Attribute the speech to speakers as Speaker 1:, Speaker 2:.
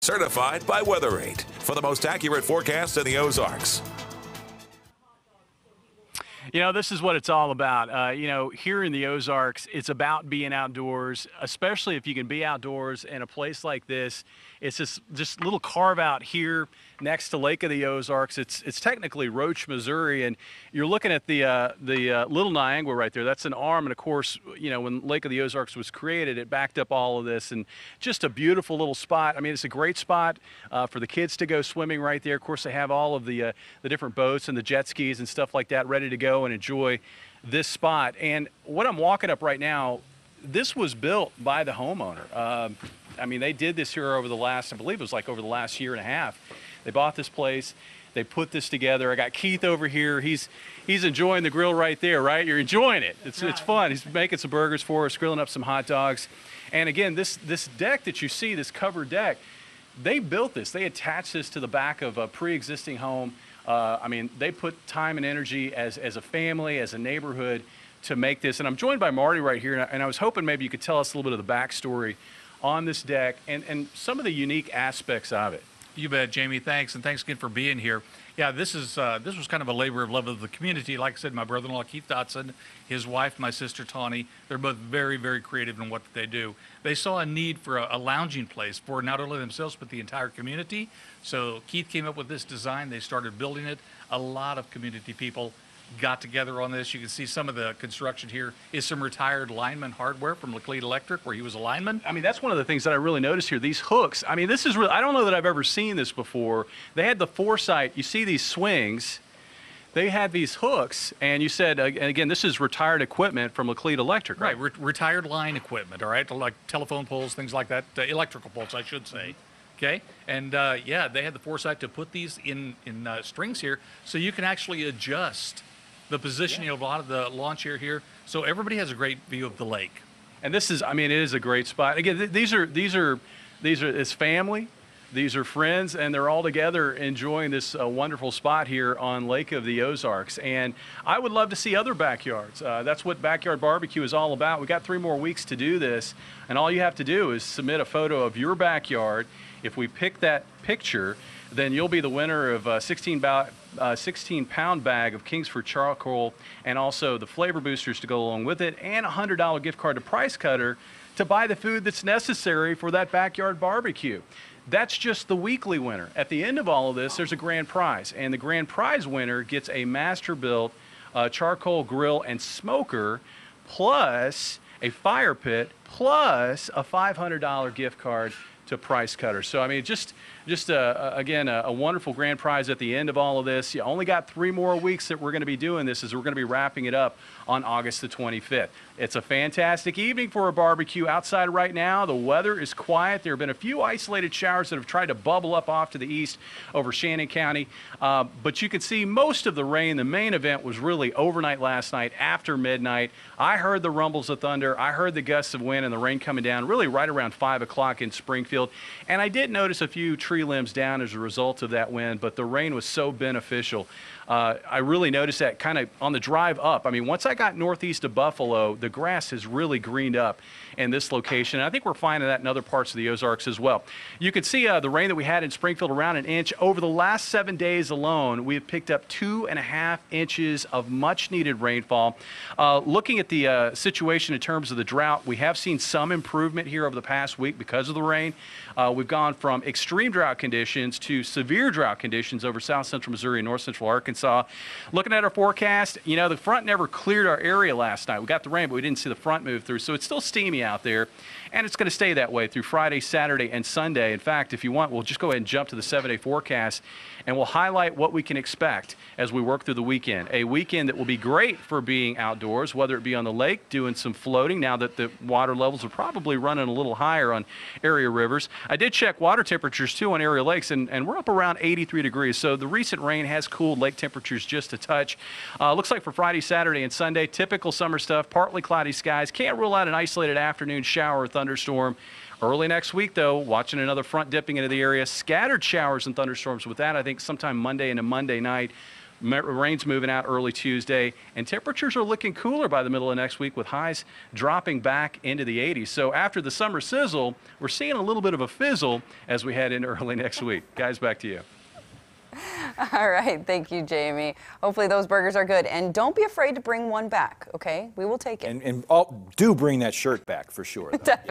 Speaker 1: Certified by Weather8 for the most accurate forecast in the Ozarks.
Speaker 2: You know, this is what it's all about. Here in the Ozarks, it's about being outdoors, especially if you can be outdoors in a place like this. It's just little carve out here next to Lake of the Ozarks. It's technically Roach, Missouri, and you're looking at the Little Niagara right there. That's an arm, and of course, when Lake of the Ozarks was created, it backed up all of this, and just a beautiful little spot. I mean, it's a great spot for the kids to go swimming right there. Of course, they have all of the different boats and the jet skis and stuff like that ready to go and enjoy this spot. And what I'm walking up right now, this was built by the homeowner. I mean, they did this here over the last, I believe it was like over the last year and a half. They bought this place. They put this together. I got Keith over here. He's enjoying the grill right there, right? You're enjoying it. It's fun. He's making some burgers for us, grilling up some hot dogs. And again, this deck that you see, this covered deck, they built this. They attached this to the back of a pre-existing home. I mean, they put time and energy as a family, as a neighborhood to make this. And I'm joined by Marty right here. And I was hoping maybe you could tell us a little bit of the backstory on this deck and some of the unique aspects of it.
Speaker 3: You bet, Jamie. Thanks, and thanks again for being here. Yeah, this was kind of a labor of love of the community. Like I said, my brother-in-law Keith Dotson, his wife, my sister Tawny, they're both very, very creative in what they do. They saw a need for a lounging place for not only themselves but the entire community. So Keith came up with this design. They started building it. A lot of community people got together on this. You can see some of the construction here is some retired lineman hardware from Laclede Electric, where he was a lineman.
Speaker 2: I mean, that's one of the things that I really noticed here. These hooks, I mean, this is really, I don't know that I've ever seen this before. They had the foresight. You see these swings. They had these hooks, and you said, and again, this is retired equipment from Laclede Electric, right?
Speaker 3: Right, retired line equipment, all right, like telephone poles, things like that, electrical poles, I should say. Okay, and yeah, they had the foresight to put these in strings here, so you can actually adjust the positioning of a lot of the lawn chair here, so everybody has a great view of the lake.
Speaker 2: And this is, I mean, it is a great spot. Again, these are it's family, these are friends, and they're all together enjoying this wonderful spot here on Lake of the Ozarks. And I would love to see other backyards. That's what Backyard Barbecue is all about. We got 3 more weeks to do this, and all you have to do is submit a photo of your backyard. If we pick that picture, then you'll be the winner of a 16-pound bag of Kingsford charcoal, and also the flavor boosters to go along with it, and a $100 gift card to Price Cutter to buy the food that's necessary for that backyard barbecue. That's just the weekly winner. At the end of all of this, there's a grand prize, and the grand prize winner gets a master-built charcoal grill and smoker, plus a fire pit, plus a $500 gift card to Price Cutter. So, I mean, just again, a wonderful grand prize at the end of all of this. You only got 3 more weeks that we're going to be doing this, as we're going to be wrapping it up on August the 25th. It's a fantastic evening for a barbecue outside right now. The weather is quiet. There have been a few isolated showers that have tried to bubble up off to the east over Shannon County, but you can see most of the rain. The main event was really overnight last night after midnight. I heard the rumbles of thunder. I heard the gusts of wind and the rain coming down really right around 5 o'clock in Springfield. And I did notice a few tree limbs down as a result of that wind, but the rain was so beneficial. I really noticed that kind of on the drive up. I mean, once I got northeast of Buffalo, the grass has really greened up in this location. And I think we're finding that in other parts of the Ozarks as well. You can see the rain that we had in Springfield, around 1 inch. Over the last 7 days alone, we have picked up 2.5 inches of much needed rainfall. Looking at the situation in terms of the drought, we have seen some improvement here over the past week because of the rain. We've gone from extreme drought conditions to severe drought conditions over south central Missouri and north central Arkansas. Looking at our forecast, you know, the front never cleared our area last night. We got the rain, but we didn't see the front move through, so it's still steamy out there, and it's going to stay that way through Friday, Saturday, and Sunday. In fact, if you want, we'll just go ahead and jump to the 7-day forecast, and we'll highlight what we can expect as we work through the weekend. A weekend that will be great for being outdoors, whether it be on the lake, doing some floating, now that the water levels are probably running a little higher on area rivers. I did check water temperatures, too, on area lakes, and we're up around 83 degrees, so the recent rain has cooled lake temperatures just a touch. Looks like for Friday, Saturday, and Sunday, typical summer stuff, partly cloudy skies. Can't rule out an isolated afternoon shower or thunderstorm. Early next week, though, watching another front dipping into the area. Scattered showers and thunderstorms with that, I think, sometime Monday into Monday night. Rain's moving out early Tuesday, and temperatures are looking cooler by the middle of next week with highs dropping back into the 80s. So after the summer sizzle, we're seeing a little bit of a fizzle as we head into early next week. Guys, back to you.
Speaker 4: All right, thank you, Jamie. Hopefully those burgers are good. And don't be afraid to bring one back, okay? We will take it.
Speaker 5: And do bring that shirt back for sure, though.